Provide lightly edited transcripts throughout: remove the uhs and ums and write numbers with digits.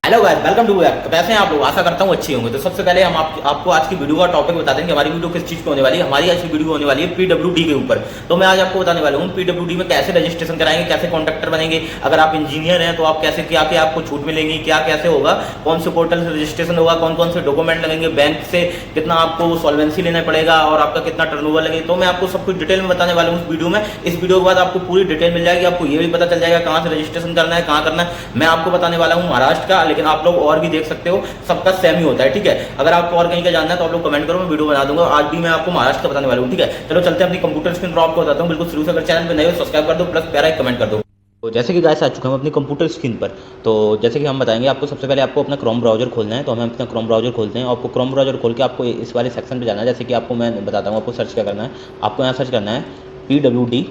Hello guys, welcome to back. तो कैसे हैं आप लोग? आशा करता हूँ अच्छे होंगे। तो सबसे पहले हम आपको आज की वीडियो का टॉपिक बता दें कि हमारी वीडियो किस चीज़ पे होने वाली है। हमारी आज की वीडियो होने वाली है पीडब्ल्यूडी के ऊपर। तो मैं आज आपको बताने वाला हूँ पीडब्ल्यूडी में कैसे रजिस्ट्रेशन कराएंगे, कैसे कॉन्ट्रैक्टर बनेंगे। अगर आप इंजीनियर हैं तो आप कैसे क्या क्या आपको छूट मिलेंगी, क्या कैसे होगा, कौन से पोर्टल से रजिस्ट्रेशन होगा, कौन कौन से डॉक्यूमेंट लगेंगे, बैंक से कितना आपको सॉल्वेंसी लेना पड़ेगा और आपका कितना टर्नओवर लगेगा। तो मैं आपको सब कुछ डिटेल में बताने वाला हूँ इस वीडियो में। इस वीडियो के बाद आपको पूरी डिटेल मिल जाएगी। आपको ये भी पता चल जाएगा कहाँ से रजिस्ट्रेशन करना है, कहाँ करना है। मैं आपको बताने वाला हूँ महाराष्ट्र का, लेकिन आप लोग और भी देख सकते हो, सबका सेम ही होता है। ठीक है, अगर आपको और कहीं का जानना है तो आप लोग कमेंट करो, मैं वीडियो बना दूंगा। आज भी मैं आपको महाराष्ट्र का बताने वाला हूँ। ठीक है, चलो चलते हैं अपनी कंप्यूटर स्क्रीन पर। आपको बताता हूँ बिल्कुल शुरू से। अगर चैनल पे नए हो सब्सक्राइब कर दो, प्लस प्यारा एक कमेंट कर दो। तो जैसे कि गाइस आ चुका हूँ अपनी कंप्यूटर स्क्रीन पर। तो जैसे कि हम बताएंगे आपको, सबसे पहले आपको अपना क्रोम ब्राउजर खोलना है। तो हमें अपना क्रोम ब्राउजर खोलते हैं। आपको क्रोम ब्राउजर खोल के आपको इस वाले सेक्शन पे जाना है। जैसे कि आपको मैं बताता हूँ आपको सर्च क्या करना है। आपको यहाँ सर्च करना है PWD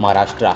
महाराष्ट्र।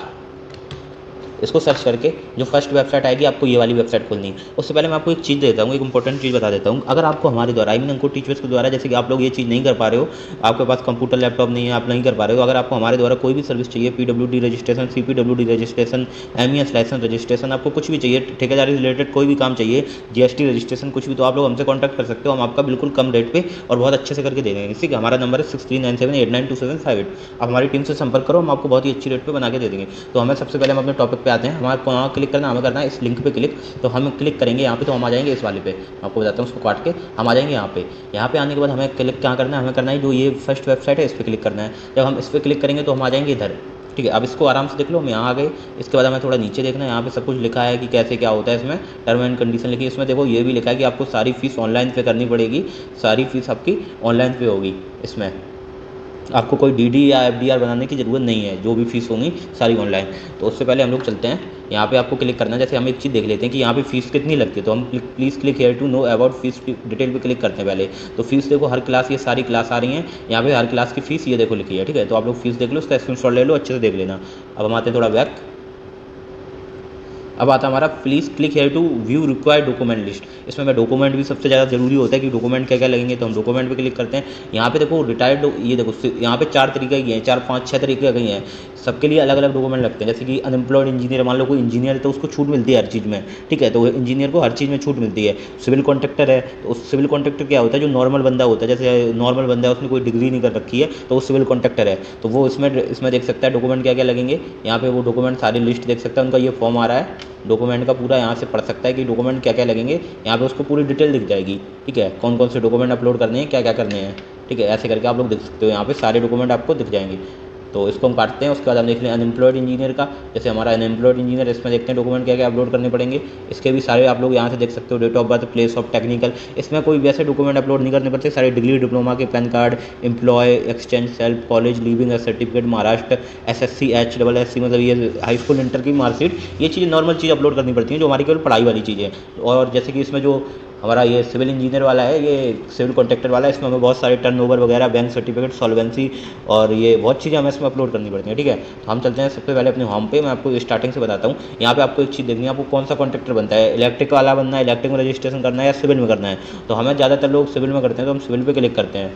इसको सर्च करके जो फर्स्ट वेबसाइट आएगी आपको ये वाली वेबसाइट खोलनी है। उससे पहले मैं आपको एक चीज़ देता हूँ, एक इंपॉर्टेंट चीज़ बता देता हूँ। अगर आपको हमारे द्वारा अंकुर टीचर्स के द्वारा, जैसे कि आप लोग ये चीज़ नहीं कर पा रहे हो, आपके पास कंप्यूटर लैपटॉप नहीं है, आप नहीं कर पा रहे हो, अगर आपको हमारे द्वारा कोई भी सर्विस चाहिए, PWD registration, CPWD registration, MES license registration, आपको कुछ भी चाहिए, ठेकेदारी रिलेटेड कोई भी काम चाहिए, GST रजिस्ट्रेशन, कुछ भी, तो आप लोग हमसे कॉन्टैक्ट कर सकते हो। हम आपका बिल्कुल कम रेट पे और बहुत अच्छे से करके दे देंगे। इसी का हमारा नंबर है 6397892758। आप हमारी टीम से संपर्क करो, हम आपको बहुत ही अच्छी रेट पे बना के दे देंगे। तो हमें सबसे पहले हम अपने टॉपिक पे आते हैं। हमारे वहाँ क्लिक करना, हमें करना है इस लिंक पे क्लिक। तो हम क्लिक करेंगे यहाँ पे, तो हम आ जाएंगे इस वाले पे। आपको बताता हूँ, उसको काट के हम आ जाएंगे यहाँ पे। यहाँ पे आने के बाद हमें क्लिक क्या करना है, हमें करना है जो ये फर्स्ट वेबसाइट है इस पर क्लिक करना है। जब हम इस पर क्लिक करेंगे तो हम आ जाएंगे इधर। ठीक है, अब इसको आराम से देख लो, हम यहाँ आ गए। इसके बाद हमें थोड़ा नीचे देखना है, यहाँ पे सब कुछ लिखा है कि कैसे क्या होता है। इसमें टर्म एंड कंडीशन लिखी है। इसमें देखो ये भी लिखा है कि आपको सारी फीस ऑनलाइन पे करनी पड़ेगी, सारी फीस आपकी ऑनलाइन पे होगी। इसमें आपको कोई DD या FDR बनाने की ज़रूरत नहीं है, जो भी फीस होंगी सारी ऑनलाइन। तो उससे पहले हम लोग चलते हैं, यहाँ पे आपको क्लिक करना है। जैसे हम एक चीज़ देख लेते हैं कि यहाँ पे फीस कितनी लगती है। तो हम please click here to know about fees detail पे क्लिक करते हैं पहले। तो फीस देखो, हर क्लास, ये सारी क्लास आ रही हैं यहाँ पे, हर क्लास की फीस ये देखो लिखी है। ठीक है, तो आप लोग फीस देख लो, उसका स्क्रीनशॉट ले लो, अच्छे से देख लेना। अब हम आते हैं थोड़ा बैक। अब आता है हमारा please click here to view required document list. इसमें मैं डॉक्यूमेंट भी सबसे ज़्यादा जरूरी होता है कि डॉक्यूमेंट क्या क्या लगेंगे। तो हम डॉक्यूमेंट पे क्लिक करते हैं। यहाँ पे देखो रिटायर्ड, ये देखो यहाँ पे 4 तरीके की हैं, 4 5 6 तरीके की हैं। सबके लिए अलग अलग डॉक्यूमेंट लगते हैं। जैसे कि अनएम्प्लॉयड इंजीनियर, मान लो कोई इंजीनियर है तो उसको छूट मिलती है हर चीज़ में। ठीक है, तो इंजीनियर को हर चीज़ में छूट मिलती है। सिविल कॉन्ट्रैक्टर है तो उस सिविल कॉन्ट्रैक्टर क्या होता है, जो नॉर्मल बंदा होता है, जैसे नॉर्मल बंदा है उसने कोई डिग्री नहीं कर रखी है तो वो सिविल कॉन्ट्रैक्टर है। तो वो इसमें देख सकता है डॉक्यूमेंट क्या क्या लगेंगे। यहाँ पे वो डॉक्यूमेंट सारी लिस्ट देख सकता है, उनका ये फॉर्म आ रहा है डॉक्यूमेंट का पूरा। यहाँ से पढ़ सकता है कि डॉक्यूमेंट क्या क्या लगेंगे। यहाँ पे उसको पूरी डिटेल दिख जाएगी। ठीक है, कौन कौन से डॉक्यूमेंट अपलोड करने हैं, क्या क्या करने हैं। ठीक है, ऐसे करके आप लोग देख सकते हो, यहाँ पे सारे डॉक्यूमेंट आपको दिख जाएंगे। तो इसको हम काटते हैं। उसके बाद हम देख लें अनएम्प्लॉयड इंजीनियर का। जैसे हमारा अनएम्प्लॉयड इंजीनियर, इसमें देखते हैं डॉक्यूमेंट क्या क्या अपलोड करने पड़ेंगे। इसके भी सारे आप लोग यहाँ से देख सकते हो, date of birth, place of technical. इसमें कोई वैसे डॉक्यूमेंट अपलोड नहीं करने पड़ते, सारे डिग्री डिप्लोमा के, PAN card, employ, exchange, self, college leaving certificate, Maharashtra, SSC HSSC, मतलब ये हाई स्कूल इंटर की मार्कशीट, ये चीज़ें नॉर्मल चीज़ अपलोड करनी पड़ती हैं जो हमारी केवल पढ़ाई वाली चीज़ें हैं। और जैसे कि इसमें जो हमारा ये सिविल इंजीनियर वाला है, ये सिविल कॉन्ट्रैक्टर वाला है, इसमें हमें बहुत सारे टर्नओवर वगैरह, बैंक सर्टिफिकेट, सॉल्वेंसी और ये बहुत चीज़ें हमें इसमें अपलोड करनी पड़ती हैं। ठीक है, तो हम चलते हैं सबसे पहले अपने होम पे। मैं आपको स्टार्टिंग से बताता हूँ। यहाँ पे आपको एक चीज़ देखनी है, आपको कौन सा कॉन्ट्रैक्टर बनता है, इलेक्ट्रिक वाला बनना है, इलेक्ट्रिक में रजिस्ट्रेशन करना है या सिविल में करना है। तो हमें ज़्यादातर लोग सिविल में करते हैं, तो हम सिविल पे क्लिक करते हैं।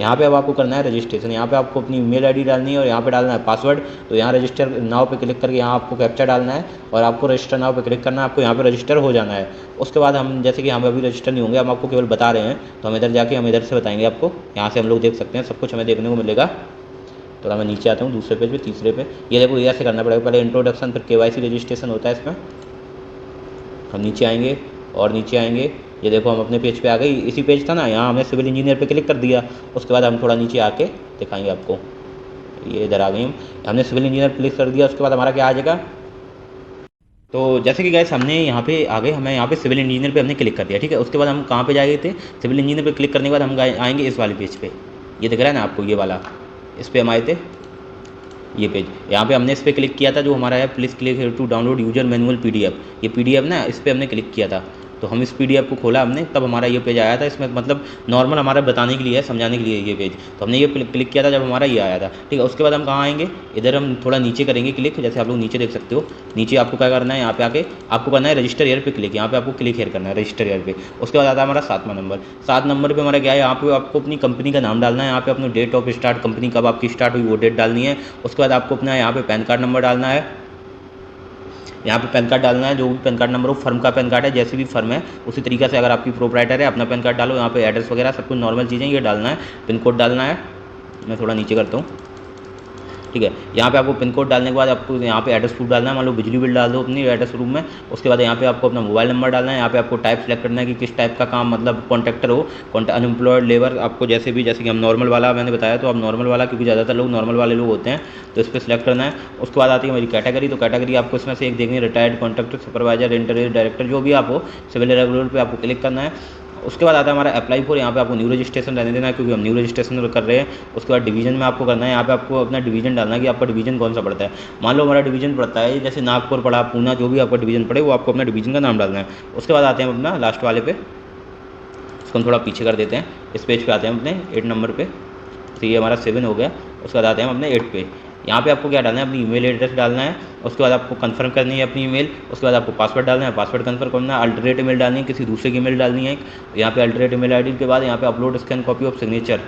यहाँ पे अब आपको करना है रजिस्ट्रेशन। यहाँ पे आपको अपनी ईमेल आईडी डालनी है और यहाँ पे डालना है पासवर्ड। तो यहाँ रजिस्टर नाउ पे क्लिक करके यहाँ आपको कैप्चा डालना है और आपको रजिस्टर नाउ पे क्लिक करना है। आपको यहाँ पे रजिस्टर हो जाना है। उसके बाद हम, जैसे कि हम अभी रजिस्टर नहीं होंगे, हम आपको केवल बता रहे हैं, तो हम इधर जाके हम इधर से बताएंगे आपको। यहाँ से हम लोग देख सकते हैं, सब कुछ हमें देखने को मिलेगा। तो मैं नीचे आता हूँ दूसरे पेज पे, तीसरे पे। ये देखो, ये ऐसे करना पड़ेगा, पहले इंट्रोडक्शन, फिर KYC रजिस्ट्रेशन होता है इसमें। हम नीचे आएंगे और नीचे आएंगे, ये देखो हम अपने पेज पे आ गए। इसी पेज था ना, यहाँ हमने सिविल इंजीनियर पे क्लिक कर दिया। उसके बाद हम थोड़ा नीचे आके दिखाएंगे आपको। ये इधर आ गई हमने सिविल इंजीनियर क्लिक कर दिया। उसके बाद हमारा क्या आ जाएगा, तो जैसे कि गाइस हमने यहाँ पे आ गए, हमें यहाँ पे सिविल इंजीनियर पे हमने क्लिक कर दिया। ठीक है, उसके बाद हम कहाँ पे जाए थे, सिविल इंजीनियर पे क्लिक करने के बाद हम आएंगे इस वाले पेज पे। ये दिख रहा है ना आपको, ये वाला, इस पर हम आए थे, ये पेज। यहाँ पे हमने इस पर क्लिक किया था, जो हमारा है please click here to download user manual PDF। ये PDF ना, इस पर हमने क्लिक किया था। तो हम इस PDF को खोला हमने, तब हमारा ये पेज आया था। इसमें मतलब नॉर्मल हमारा बताने के लिए है, समझाने के लिए ये पेज। तो हमने ये क्लिक किया था जब हमारा ये आया था। ठीक है, उसके बाद हम कहाँ आएंगे, इधर हम थोड़ा नीचे करेंगे क्लिक। जैसे आप लोग नीचे देख सकते हो, नीचे आपको क्या करना है, यहाँ पे आके आपको करना है रजिस्टर ईयर पे क्लिक। यहाँ पे आपको क्लिक हेयर करना है रजिस्टर ईयर पे। उसके बाद आता है हमारा 7वां नंबर। 7 नंबर पर हमारा क्या है, यहाँ पे आपको अपनी कंपनी का नाम डालना है। यहाँ पे अपनी डेट ऑफ स्टार्ट, कंपनी कब आपकी स्टार्ट हुई वो डेट डालनी है। उसके बाद आपको अपना यहाँ पे पैन कार्ड नंबर डालना है। यहाँ पे पैन कार्ड डालना है, जो भी पैन कार्ड नंबर हो, फर्म का पैन कार्ड है, जैसे भी फर्म है उसी तरीके से अगर आपकी प्रोप्राइटर है अपना पैन कार्ड डालो। यहाँ पे एड्रेस वगैरह सब कुछ नॉर्मल चीज़ें ये डालना है, पिन कोड डालना है। मैं थोड़ा नीचे करता हूँ, ठीक है। यहाँ पे आपको पिन कोड डालने के बाद आपको यहाँ पे एड्रेस प्रूफ डालना है, मान लो बिजली बिल डाल दो अपनी एड्रेस प्रूफ में। उसके बाद यहाँ पे आपको अपना मोबाइल नंबर डालना है। यहाँ पे आपको टाइप सेलेक्ट करना है कि किस टाइप का काम, मतलब कॉन्ट्रैक्टर हो, अनएम्प्लॉयड, लेबर, आपको जैसे कि हम नॉर्मल वाला मैंने बताया, तो आप नॉर्मल वाला, क्योंकि ज़्यादातर लोग नॉर्मल वाले लोग होते हैं, तो इस पर सिलेक्ट करना है। उसके बाद आती है मेरी कैटेगरी, तो कैटेगरी आपको इसमें से एक देखनी है, retired, contractor, supervisor, interior director, जो भी आप हो, सिविल रेगुलर पे आपको क्लिक करना है। उसके बाद आता है हमारा अप्लाई फॉर, यहाँ पे आपको न्यू रजिस्ट्रेशन रहने देना है, क्योंकि हम न्यू रजिस्ट्रेशन कर रहे हैं। उसके बाद डिवीजन में आपको करना है, यहाँ पे आपको अपना डिवीजन डालना है कि आपका डिवीजन कौन सा पड़ता है। मान लो हमारा डिवीजन पड़ता है जैसे नागपुर पड़ा, पूना, जो भी आपका डिवीजन पड़े वो आपको अपना डिवीजन का नाम डालना है। उसके बाद आते हैं अपना लास्ट वाले पे, इसको हम थोड़ा पीछे कर देते हैं, इस पेज पे आते हैं अपने 8 नंबर पे, तो ये हमारा 7 हो गया। उसके बाद आते हैं हम अपने 8 पे। यहाँ पे आपको क्या डालना है, अपनी ईमेल एड्रेस डालना है। उसके बाद आपको कंफर्म करनी है अपनी ईमेल। उसके बाद आपको पासवर्ड डालना है, पासवर्ड कंफर्म करना है, अल्टरनेट ईमेल डालनी है, किसी दूसरे की ईमेल डालनी है। यहाँ पे अल्टरनेट ईमेल आईडी के बाद यहाँ पे upload scan copy of signature,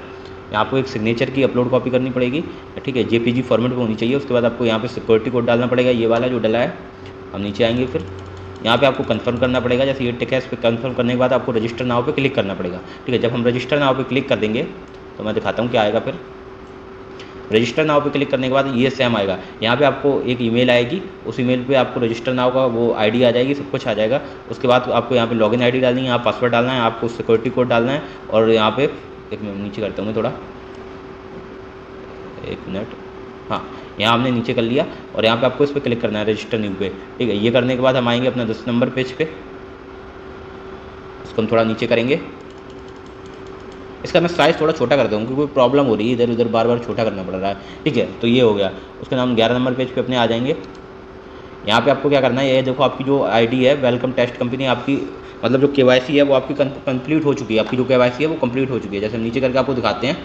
आपको एक सिग्नेचर की अपलोड कॉपी करनी पड़ेगी, ठीक है, जेपीजी फॉर्मेट में होनी चाहिए। उसके बाद आपको यहाँ पे सिक्योरिटी कोड डालना पड़ेगा, ये वाला जो डला है। हम नीचे आएंगे, फिर यहाँ पे आपको कंफर्म करना पड़ेगा, जैसे ये टिक है, इस पर कंफर्म करने के बाद आपको रजिस्टर नाउ पे क्लिक करना पड़ेगा, ठीक है। जब हम रजिस्टर नाउ पे क्लिक कर देंगे तो मैं दिखाता हूँ क्या आएगा। फिर रजिस्टर नाउ पे क्लिक करने के बाद ये सेम आएगा, यहाँ पे आपको एक ईमेल आएगी, उस ईमेल पे आपको रजिस्टर नाउ का वो आईडी आ जाएगी, सब कुछ आ जाएगा। उसके बाद आपको यहाँ पे लॉगिन आईडी डालनी है, यहाँ पासवर्ड डालना है, आपको सिक्योरिटी कोड डालना है, और यहाँ पे एक मिनट नीचे करता हूँ मैं थोड़ा, एक मिनट, हाँ, यहाँ हमने नीचे कर लिया। और यहाँ पे आपको इस पर क्लिक करना है, रजिस्टर न्यू पे, ठीक है। ये करने के बाद हम आएंगे अपना 10 नंबर पेज पे, इसको हम थोड़ा नीचे करेंगे। इसका मैं साइज़ थोड़ा छोटा करता हूँ, क्योंकि कोई प्रॉब्लम हो रही है, इधर उधर बार बार छोटा करना पड़ रहा है, ठीक है। तो ये हो गया। उसके नाम 11 नंबर पेज पे अपने आ जाएंगे। यहाँ पे आपको क्या करना है, ये देखो आपकी जो आईडी है, वेलकम टेस्ट कंपनी, आपकी मतलब जो केवाईसी है वो आपकी कंप्लीट हो चुकी है, आपकी जो केवाईसी है वो कंप्लीट हो चुकी है। जैसे हम नीचे करके आपको दिखाते हैं,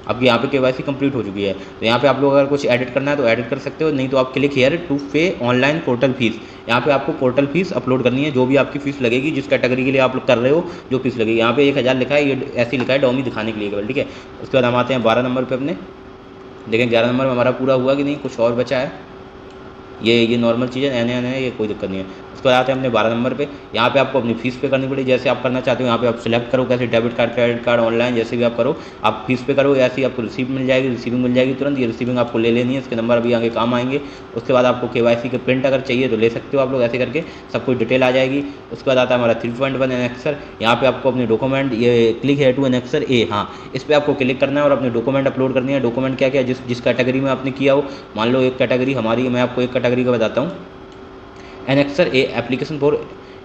आपकी यहाँ पे केवाईसी कंप्लीट हो चुकी है। तो यहाँ पे आप लोग अगर कुछ ऐडिट करना है तो ऐडिट कर सकते हो, नहीं तो आप क्लिक हियर टू पे ऑनलाइन पोर्टल फीस। यहाँ पे आपको पोर्टल फीस अपलोड करनी है, जो भी आपकी फीस लगेगी, जिस कैटेगरी के लिए आप लोग कर रहे हो, जो फीस लगेगी। यहाँ पे 1000 लिखा है, ये ऐसे लिखा है डॉमी दिखाने के लिए केवल, ठीक है। उसके बाद हम आते हैं 12 नंबर पर अपने, देखें 11 नंबर में हमारा पूरा हुआ कि नहीं, कुछ और बचा है। ये नॉर्मल चीज़ है, नया ये कोई दिक्कत नहीं है। उसके बाद आते हैं अपने 12 नंबर पे। यहाँ पे आपको अपनी फीस पे करनी पड़ेगी, जैसे आप करना चाहते हो। यहाँ पे आप सिलेक्ट करो, कैसे debit card, credit card, online, जैसे भी आप करो, आप फीस पे करो। ऐसे ही आपको रिसीव मिल जाएगी, रिसीविंग मिल जाएगी तुरंत। ये रिसीविंग आपको ले लेनी है, इसके नंबर अभी आगे काम आएंगे। उसके बाद आपको केवाईसी के प्रिंट अगर चाहिए तो ले सकते हो आप लोग, ऐसे करके सब कुछ डिटेल आ जाएगी। उसके बाद आता है हमारा 3.1 एनेक्सर। यहाँ पे आपको अपने डॉक्यूमेंट, ये क्लिक है टू एनेक्सर ए, हाँ, इस पर आपको क्लिक करना है और अपने डॉक्यूमेंट अपलोड करनी है। डॉक्यूमेंट क्या क्या, जिस कैटेगरी में आपने किया हो। मान लो एक कैटेगरी हमारी, मैं आपको एक कैटेगरी का बताता हूँ, annexure A, application for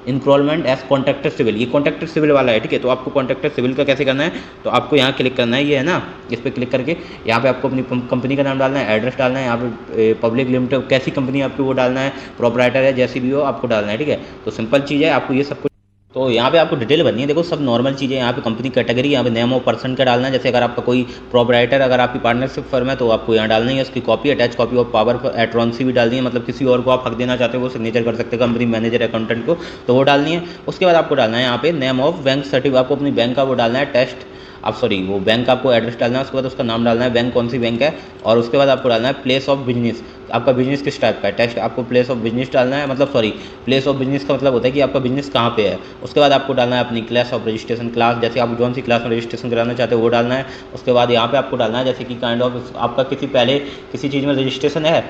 enrolment as contractor civil, ये कॉन्ट्रैक्टर सिविल वाला है, ठीक है। तो आपको कॉन्ट्रैक्टर सिविल का कैसे करना है, तो आपको यहाँ क्लिक करना है, ये है ना, इस पर क्लिक करके यहाँ पे आपको अपनी कंपनी का नाम डालना है, एड्रेस डालना है, यहाँ पे पब्लिक लिमिटेड, कैसी कंपनी आपकी वो डालना है, प्रोपराइटर है, जैसी भी हो आपको डालना है, ठीक है। तो सिंपल चीज़ है, आपको ये सब कुछ, तो यहाँ पे आपको डिटेल भरनी है। देखो सब नॉर्मल चीज़ें, यहाँ पे कंपनी कैटेगरी, यहाँ पे नेम ऑफ पर्सन का डालना है। जैसे अगर आपका कोई प्रोपराइटर, अगर आपकी पार्टनरशिप फर्म है तो आपको यहाँ डालनी है उसकी copy, attach copy of power attorney भी डालनी है, मतलब किसी और को आप हक देना चाहते हो वो सिग्नेचर कर सकते हो, कंपनी मैनेजर, अकाउंटेंट को, तो वो डालनी है। उसके बाद आपको डालना है यहाँ पे नेम ऑफ बैंक सर्टिफिकेट, आपको अपनी बैंक का वो डालना है, टेस्ट आप सॉरी वो बैंक का आपको एड्रेस डालना है। उसके बाद उसका नाम डालना है, बैंक कौन सी बैंक है, और उसके बाद आपको डालना है प्लेस ऑफ बिजनेस, आपका बिजनेस किस टाइप का है, टेस्ट आपको प्लेस ऑफ बिजनेस डालना है, मतलब सॉरी प्लेस ऑफ बिजनेस का मतलब होता है कि आपका बिजनेस कहाँ पे है। उसके बाद आपको डालना है अपनी क्लास ऑफ रजिस्ट्रेशन, क्लास जैसे आप जौन सी क्लास में रजिस्ट्रेशन कराना चाहते हो वो डालना है। उसके बाद यहाँ पे आपको डालना है जैसे कि काइंड ऑफ आपका पहले किसी चीज़ में रजिस्ट्रेशन है,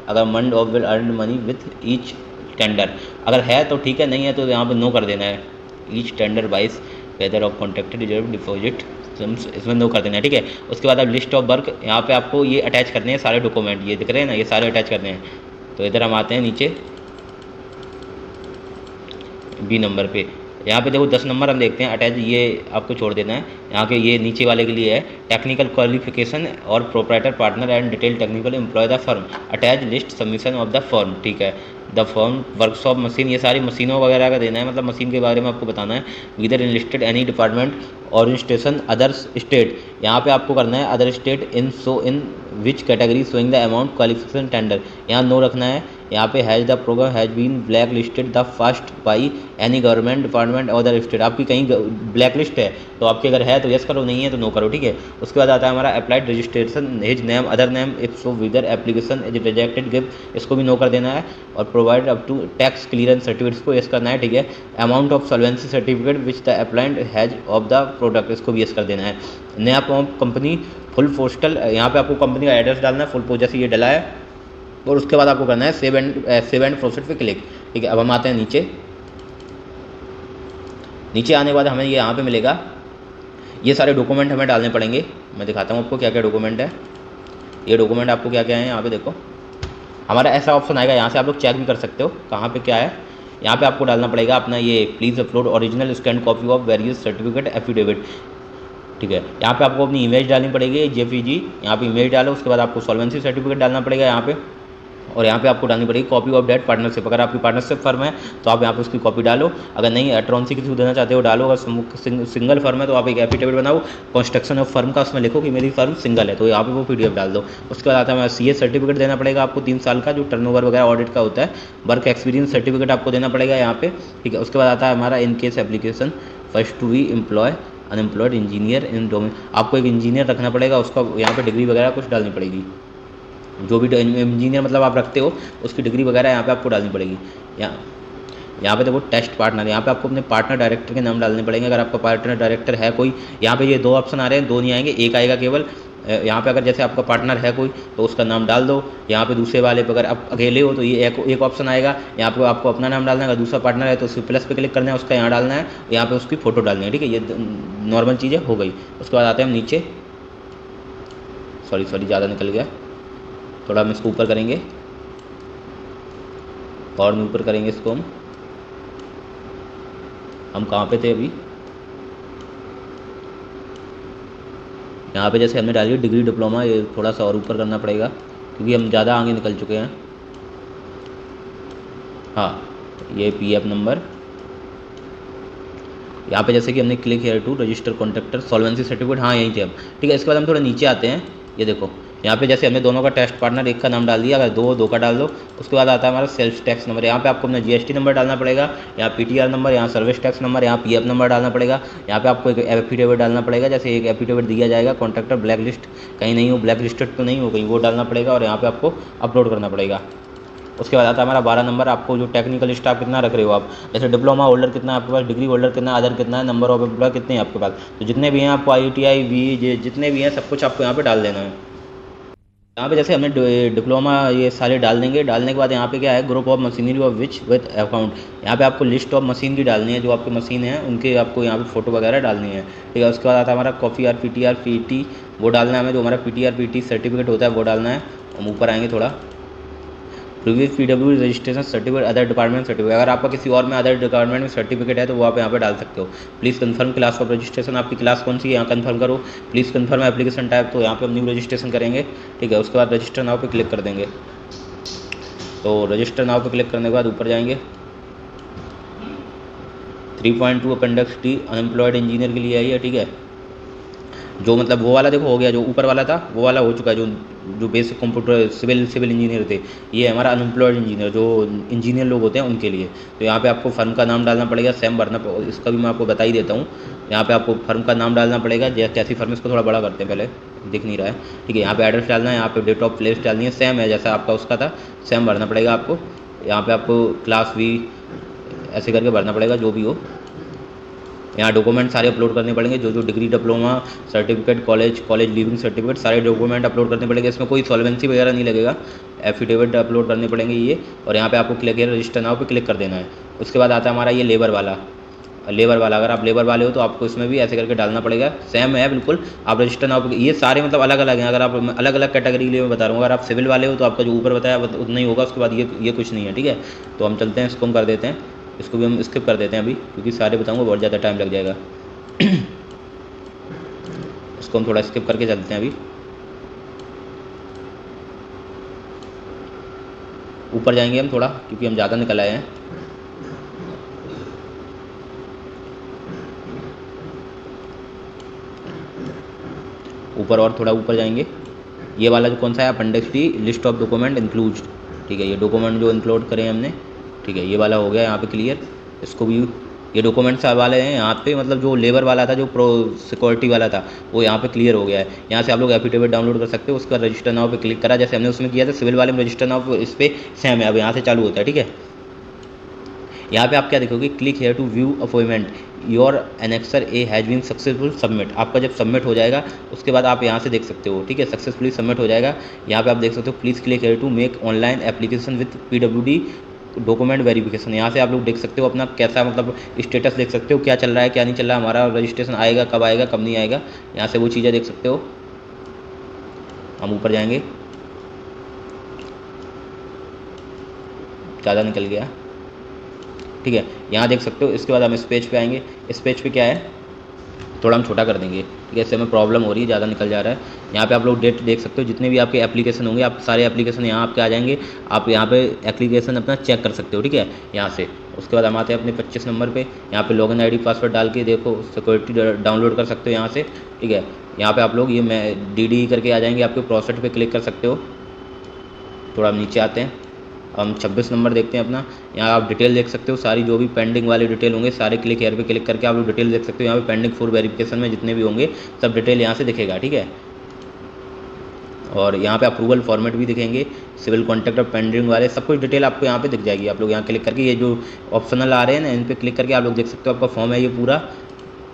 अगर मंड of will earn money with each tender, अगर है तो ठीक है, नहीं है तो यहाँ पे नो कर देना है, each tender wise whether of contracted reserve deposit, इसमें नो कर देना है, ठीक है। उसके बाद अब लिस्ट ऑफ वर्क, यहाँ पे आपको ये अटैच करने हैं सारे डॉक्यूमेंट, ये दिख रहे हैं ना, ये सारे अटैच करने हैं। तो इधर हम आते हैं नीचे बी नंबर पे, यहाँ पे देखो 10 नंबर हम देखते हैं अटैच, ये आपको छोड़ देना है। यहाँ के ये नीचे वाले के लिए है, टेक्निकल क्वालिफिकेशन और proprietor partner and detail technical employ the firm, attach list submission of the firm, ठीक है। द फर्म वर्कशॉप मशीन, ये सारी मशीनों वगैरह का देना है, मतलब मशीन के बारे में आपको बताना है। Whether enlisted any department organization others state, यहाँ पे आपको करना है other state in which category showing the amount qualification tender, यहाँ नो रखना है। यहाँ पे has the program has been blacklisted the first by any government department और द स्टेट। आपकी कहीं ब्लैक लिस्ट है तो आपके अगर है तो यस करो, नहीं है तो नो करो, ठीक है। उसके बाद आता है हमारा applied registration his name other name if so whether application is rejected give, इसको भी नो कर देना है। और provide up to tax clearance certificate को यस करना है, ठीक है। Amount of solvency certificate which the applied has of the product, इसको भी यस कर देना है। नया कंपनी फुल पोस्टल, यहाँ पे आपको कंपनी का एड्रेस डालना है फुल पोस्ट, जैसे ये डला है। और उसके बाद आपको करना है सेव एंड प्रोसीड पे क्लिक, ठीक है। अब हम आते हैं नीचे। नीचे आने के बाद हमें ये यहाँ पे मिलेगा, ये सारे डॉक्यूमेंट हमें डालने पड़ेंगे। मैं दिखाता हूँ आपको क्या क्या डॉक्यूमेंट है। ये डॉक्यूमेंट आपको क्या क्या है, यहाँ पे देखो हमारा ऐसा ऑप्शन आएगा, यहाँ से आप लोग चेक भी कर सकते हो कहाँ पे क्या है। यहाँ पे आपको डालना पड़ेगा अपना ये please upload original scan copy of various certificate affidavit, ठीक है। यहाँ पे आपको अपनी इमेज डालनी पड़ेगी जेपीजी, यहाँ पे इमेज डालो। उसके बाद आपको सॉल्वेंसी सर्टिफिकेट डालना पड़ेगा यहाँ पे, और यहाँ पे आपको डालनी पड़ेगी कॉपी ऑफ डेट पार्टनरशिप। अगर आपकी पार्टनरशिप फर्म है तो आप यहाँ पे उसकी कॉपी डालो, अगर नहीं एट्रॉन्सी के थ्रू देना चाहते हो डालो। अगर सिंगल फर्म है तो आप एक एफिडेविट बनाओ कंस्ट्रक्शन ऑफ फर्म का, उसमें लिखो कि मेरी फर्म सिंगल है, तो यहाँ पे वो पीडीएफ डाल दो। उसके बाद आता है सीए सर्टिफिकेट देना पड़ेगा आपको 3 साल का, जो टर्नओवर वगैरह ऑडिट का होता है। वर्क एक्सपीरियंस सर्टिफिकेट आपको देना पड़ेगा यहाँ पे, ठीक है। उसके बाद आता है हमारा in case application first to be employ unemployed engineer in domain, आपको एक इंजीनियर रखना पड़ेगा, उसका यहाँ पे डिग्री वगैरह कुछ डालनी पड़ेगी। जो भी इंजीनियर मतलब आप रखते हो उसकी डिग्री वगैरह यहाँ पे आपको डालनी पड़ेगी। यहाँ पे देखो टेस्ट पार्टनर, यहाँ पे आपको अपने पार्टनर डायरेक्टर के नाम डालने पड़ेंगे। अगर आपका पार्टनर डायरेक्टर है कोई, यहाँ पे ये 2 ऑप्शन आ रहे हैं, 2 नहीं आएंगे, एक आएगा केवल। यहाँ पे अगर जैसे आपका पार्टनर है कोई तो उसका नाम डाल दो। यहाँ पे दूसरे वाले पे अगर आप अकेले हो तो ये एक ऑप्शन आएगा, यहाँ पे आपको अपना नाम डालना है। अगर दूसरा पार्टनर है तो उसके प्लस पे क्लिक करना है, उसका यहाँ डालना है, यहाँ पे उसकी फ़ोटो डालनी है, ठीक है। ये नॉर्मल चीज़ें हो गई। उसके बाद आते हैं हम नीचे, सॉरी ज़्यादा निकल गया, थोड़ा हम इसको ऊपर करेंगे और ऊपर करेंगे इसको। हम कहाँ पे थे अभी, यहाँ पे जैसे हमने डाली डिग्री डिप्लोमा, ये थोड़ा सा और ऊपर करना पड़ेगा क्योंकि हम ज़्यादा आगे निकल चुके हैं। हाँ, ये पीएफ नंबर, यहाँ पे जैसे कि हमने click here to register contractor solvency certificate, हाँ यहीं थे हम, ठीक है। इसके बाद हम थोड़ा नीचे आते हैं, ये देखो यहाँ पे जैसे हमने दोनों का टेस्ट पार्टनर एक का नाम डाल दिया, अगर दो का डाल दो। उसके बाद आता है हमारा सेल्स टैक्स नंबर, यहाँ पे आपको अपना जीएसटी नंबर डालना पड़ेगा, यहाँ पीटीआर नंबर, यहाँ सर्विस टैक्स नंबर, यहाँ पीएफ नंबर डालना पड़ेगा। यहाँ पे आपको एक एफिडेविट डालना पड़ेगा, जैसे एक एफिडेविट दिया जाएगा कॉन्ट्रैक्टर ब्लैक लिस्ट कहीं नहीं हो, ब्लैक लिस्टेड तो नहीं हो कहीं, वो डालना पड़ेगा और यहाँ पे आपको अपलोड करना पड़ेगा। उसके बाद आता है हमारा 12 नंबर, आपको जो टेक्निकल स्टाफ कितना रख रहे हो आप, जैसे डिप्लोमा होल्डर कितना है आपके पास, डिग्री होल्डर कितना, अदर कितना है, नंबर ऑफ एम्प्लॉय कितने हैं आपके पास, तो जितने भी हैं आपको ITI BE जितने भी हैं सब कुछ आपको यहाँ पे डाल देना है। यहाँ पे जैसे हमने डिप्लोमा ये सारे डाल देंगे। डालने के बाद यहाँ पे क्या है, group of machinery of which with account, यहाँ पे आपको लिस्ट ऑफ मशीनरी डालनी है, जो आपकी मशीन है उनके आपको यहाँ पे फ़ोटो वगैरह डालनी है, ठीक है। उसके बाद आता है हमारा कॉपी आर PTR PT, वो डालना है हमें, जो हमारा PTR PT सर्टिफिकेट होता है वो डालना है। हम ऊपर आएंगे थोड़ा, previous PW registration certificate other department certificate, अगर आपका किसी और में अदर डिपार्टमेंट में सर्टिफिकेट है तो वो आप यहाँ पे डाल सकते हो। Please confirm class of registration, आपकी क्लास कौन सी है यहाँ कंफर्म करो। प्लीज़ कंफर्म एप्लीकेशन टाइप, तो यहाँ पे हम न्यू रजिस्ट्रेशन करेंगे, ठीक है। उसके बाद रजिस्टर नाउ पे क्लिक कर देंगे। तो रजिस्टर नाउ पे क्लिक करने के बाद ऊपर जाएंगे, 3.2 अपेंडिक्स D अनएम्प्लॉयड इंजीनियर के लिए आई है, ठीक है। जो मतलब वो वाला देखो हो गया, जो ऊपर वाला था वो वाला हो चुका है, जो बेसिक कंप्यूटर सिविल इंजीनियर थे, ये हमारा अनएम्प्लॉयड इंजीनियर, जो इंजीनियर लोग होते हैं उनके लिए। तो यहाँ पे आपको फर्म का नाम डालना पड़ेगा, सेम भरना, इसका भी मैं आपको बता ही देता हूँ। यहाँ पे आपको फर्म का नाम डालना पड़ेगा, कैसी फर्म, इसको थोड़ा बड़ा करते हैं पहले, दिख नहीं रहा है, ठीक है। यहाँ पे एड्रेस डालना है, यहाँ पे डेट ऑफ प्लेस डालनी है, सेम है जैसा आपका उसका था, सेम भरना पड़ेगा आपको। यहाँ पे आपको क्लास V ऐसे करके भरना पड़ेगा, जो भी हो। यहाँ डॉक्यूमेंट सारे अपलोड करने पड़ेंगे, जो degree diploma certificate college leaving certificate, सारे डॉक्यूमेंट अपलोड करने पड़ेंगे। इसमें कोई सॉल्वेंसी वगैरह नहीं लगेगा, एफिडेविट अपलोड करने पड़ेंगे ये। और यहाँ पे आपको क्लिक रजिस्टर नाउ पे क्लिक कर देना है। उसके बाद आता है हमारा ये लेबर वाला, अगर आप लेबर वाले हो तो आपको इसमें भी ऐसे करके डालना पड़ेगा, सेम है बिल्कुल। आप रजिस्टर नाउ पे, ये सारे मतलब अलग अलग हैं, अगर आप अलग अलग कैटेगरी के लिए मैं बता रहा हूँ। अगर आप सिविल वाले हो तो आपका जो ऊपर बताया उतना ही होगा, उसके बाद ये कुछ नहीं है, ठीक है। तो हम चलते हैं, इसको हम कर देते हैं, इसको भी हम स्किप कर देते हैं अभी, क्योंकि सारे बताऊंगा बहुत ज़्यादा टाइम लग जाएगा। इसको हम थोड़ा स्किप करके चलते हैं अभी। ऊपर जाएंगे हम थोड़ा, क्योंकि हम ज़्यादा निकल आए हैं। ऊपर और थोड़ा ऊपर जाएंगे, ये वाला जो कौन सा है, appendix D list of document include, ठीक है, ये डॉक्यूमेंट जो इंक्लूड करें हमने, ठीक है, ये वाला हो गया यहाँ पे क्लियर। इसको भी ये डॉक्यूमेंट्स वाले हैं यहाँ पे, मतलब जो लेबर वाला था, जो प्रो सिक्योरिटी वाला था, वो यहाँ पे क्लियर हो गया है। यहाँ से आप लोग एफिडेविट डाउनलोड कर सकते हो, उसका रजिस्टर नाउ पे क्लिक करा जैसे हमने उसमें किया था सिविल वाले में, रजिस्टर नाउ इस पर सेम है, अब यहाँ से चालू होता है। ठीक है, यहाँ पे आप क्या देखोगे, click here to view appointment your annexure A has been successful submit. आपका जब सबमिट हो जाएगा उसके बाद आप यहाँ से देख सकते हो। ठीक है, सक्सेसफुली सबमिट हो जाएगा। यहाँ पे आप देख सकते हो please click here to make online application with PWD document verification. यहाँ से आप लोग देख सकते हो अपना कैसा, मतलब स्टेटस देख सकते हो, क्या चल रहा है क्या नहीं चल रहा है, हमारा रजिस्ट्रेशन आएगा कब नहीं आएगा, यहाँ से वो चीज़ें देख सकते हो। हम ऊपर जाएंगे, ज़्यादा निकल गया। ठीक है, यहाँ देख सकते हो। इसके बाद हम इस पेज पे आएंगे। इस पेज पे क्या है, थोड़ा हम छोटा कर देंगे। ठीक है, इससे हमें प्रॉब्लम हो रही है, ज़्यादा निकल जा रहा है। यहाँ पे आप लोग डेट देख सकते हो, जितने भी आपके एप्लीकेशन होंगे, आप सारे एप्लीकेशन यहाँ आपके आ जाएंगे। आप यहाँ पे एप्लीकेशन अपना चेक कर सकते हो। ठीक है, यहाँ से उसके बाद हम आते हैं अपने 25 नंबर पे। यहाँ पे लॉगिन ID पासवर्ड डाल के देखो सिक्योरिटी डाउनलोड कर सकते हो यहाँ से। ठीक है, यहाँ पे आप लोग ये मैं DD करके आ जाएंगे, आपके प्रोसेस पे क्लिक कर सकते हो। थोड़ा हम नीचे आते हैं, हम 26 नंबर देखते हैं अपना। यहाँ आप डिटेल देख सकते हो, सारी जो भी पेंडिंग वाले डिटेल होंगे सारे क्लिक हेयर पे क्लिक करके आप लोग डिटेल देख सकते हो। यहाँ पे पेंडिंग फॉर वेरिफिकेशन में जितने भी होंगे सब डिटेल यहाँ से दिखेगा। ठीक है, और यहाँ पे अप्रूवल फॉर्मेट भी दिखेंगे, सिविल कॉन्ट्रैक्ट और पेंडिंग वाले सब कुछ डिटेल आपको यहाँ पे दिख जाएगी। आप लोग यहाँ क्लिक करके ये जो ऑप्शनल आ रहे हैं ना, इन पे क्लिक करके आप लोग देख सकते हो आपका फॉर्म है ये पूरा।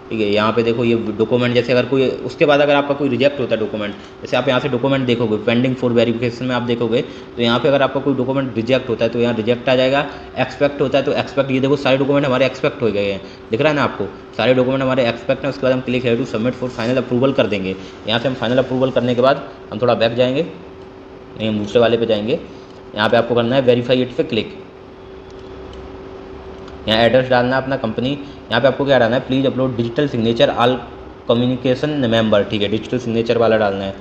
ठीक है, यहाँ पे देखो ये डॉक्यूमेंट, जैसे अगर कोई उसके बाद अगर आपका कोई रिजेक्ट होता है डॉक्यूमेंट, जैसे आप यहाँ से डॉक्यूमेंट देखोगे पेंडिंग फॉर वेरिफिकेशन में आप देखोगे, तो यहाँ पे अगर आपका कोई डॉक्यूमेंट रिजेक्ट होता है तो यहाँ रिजेक्ट आ जाएगा। एक्सपेक्ट होता है तो एक्सपेक्ट, ये देखो सारे डॉक्यूमेंट हमारे एक्सपेक्ट हो गए हैं, दिख रहा है ना आपको, सारे डॉक्यूमेंट हमारे एक्सपेक्ट हैं। उसके बाद हम click here to submit for final approval कर देंगे। यहाँ से हम फाइनल अप्रूवल करने के बाद हम थोड़ा बैक जाएंगे, नहीं हम दूसरे वाले पे जाएंगे। यहाँ पे आपको करना है वेरीफाई इट पे क्लिक। यहाँ एड्रेस डालना है अपना कंपनी। यहाँ पे आपको क्या डालना है, please upload digital signature all communication member. ठीक है, डिजिटल सिग्नेचर वाला डालना है।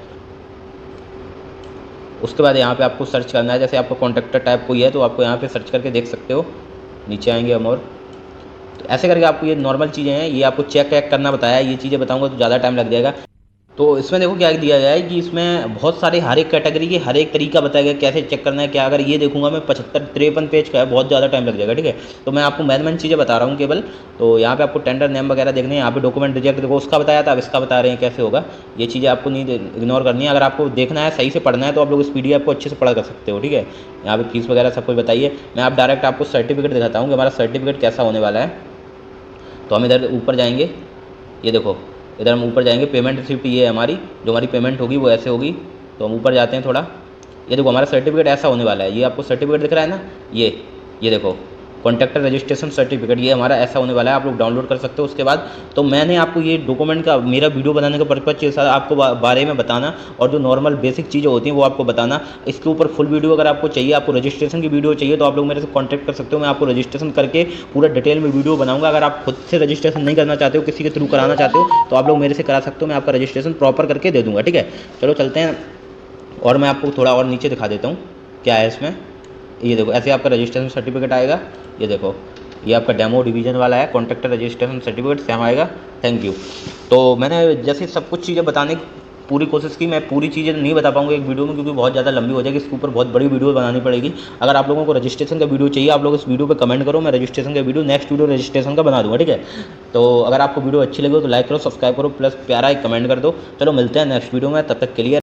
उसके बाद यहाँ पे आपको सर्च करना है, जैसे आपका कॉन्टैक्टर टाइप कोई है तो आपको यहाँ पे सर्च करके देख सकते हो। नीचे आएंगे हम, और तो ऐसे करके आपको ये नॉर्मल चीज़ें हैं, ये आपको चेक वैक करना बताया है। ये चीज़ें बताऊँगा तो ज़्यादा टाइम लग जाएगा। तो इसमें देखो क्या दिया गया है कि इसमें बहुत सारे हर एक कैटेगरी के हर एक तरीका बताया गया कैसे चेक करना है क्या। अगर ये देखूंगा मैं 75-53 पेज का है, बहुत ज़्यादा टाइम लग जाएगा। ठीक है, तो मैं आपको मेन चीज़ें बता रहा हूँ केवल। तो यहाँ पे आपको टेंडर नेम वगैरह देखने हैं, यहाँ पे डॉक्यूमेंट रिजेक्ट देखो, उसका बताया था, अब इसका बता रहे हैं कैसे होगा। ये चीज़ें आपको नहीं इग्नोर करनी है। अगर आपको देखना है सही से पढ़ना है तो आप लोग इस PDF को अच्छे से पढ़ा कर सकते हो। ठीक है, यहाँ पे फीस वगैरह सब कुछ बताइए। मैं आप डायरेक्ट आपको सर्टिफिकेट दिखाता हूँ कि हमारा सर्टिफिकेट कैसा होने वाला है। तो हम इधर ऊपर जाएंगे, ये देखो इधर हम ऊपर जाएंगे, पेमेंट रिसिप्ट ये है हमारी, जो हमारी पेमेंट होगी वो ऐसे होगी। तो हम ऊपर जाते हैं थोड़ा, ये देखो हमारा सर्टिफिकेट ऐसा होने वाला है। ये आपको सर्टिफिकेट दिख रहा है ना, ये देखो कॉन्ट्रैक्टर रजिस्ट्रेशन सर्टिफिकेट, ये हमारा ऐसा होने वाला है। आप लोग डाउनलोड कर सकते हो। उसके बाद तो मैंने आपको ये डॉक्यूमेंट का मेरा वीडियो बनाने का पर्पज के आपको बारे में बताना, और जो नॉर्मल बेसिक चीज़ें होती हैं वो आपको बताना। इसके ऊपर फुल वीडियो अगर आपको चाहिए, आपको रजिस्ट्रेशन की वीडियो चाहिए तो आप लोग मेरे से कॉन्टैक्ट कर सकते हो। मैं आपको रजिस्ट्रेशन करके पूरा डिटेल में वीडियो बनाऊंगा। अगर आप खुद से रजिस्ट्रेशन नहीं करना चाहते हो, किसी के थ्रू कराना चाहते हो, तो आप लोग मेरे से करा सकते हो, मैं आपका रजिस्ट्रेशन प्रॉपर करके दे दूँगा। ठीक है, चलो चलते हैं, और मैं आपको थोड़ा और नीचे दिखा देता हूँ क्या है इसमें। ये देखो ऐसे आपका रजिस्ट्रेशन सर्टिफिकेट आएगा। ये देखो ये आपका डेमो डिवीज़न वाला है, कॉन्ट्रैक्टर रजिस्ट्रेशन सर्टिफिकेट सेम आएगा। Thank you. तो मैंने जैसे सब कुछ चीज़ें बताने की पूरी कोशिश की। मैं पूरी चीज़ें नहीं बता पाऊंगा एक वीडियो में, क्योंकि बहुत ज़्यादा लंबी हो जाएगी, इसके ऊपर बहुत बड़ी वीडियो बनानी पड़ेगी। अगर आप लोगों को रजिस्ट्रेशन का वीडियो चाहिए, आप लोग इस वीडियो पे कमेंट करो, मैं रजिस्ट्रेशन का वीडियो नेक्स्ट वीडियो रजिस्ट्रेशन का बना दूँगा। ठीक है, तो अगर आपको वीडियो अच्छी लगी हो तो लाइक करो, सब्सक्राइब करो, प्लस प्यारा एक कमेंट कर दो। चलो मिलते हैं नेक्स्ट वीडियो में, तब तक के लिए।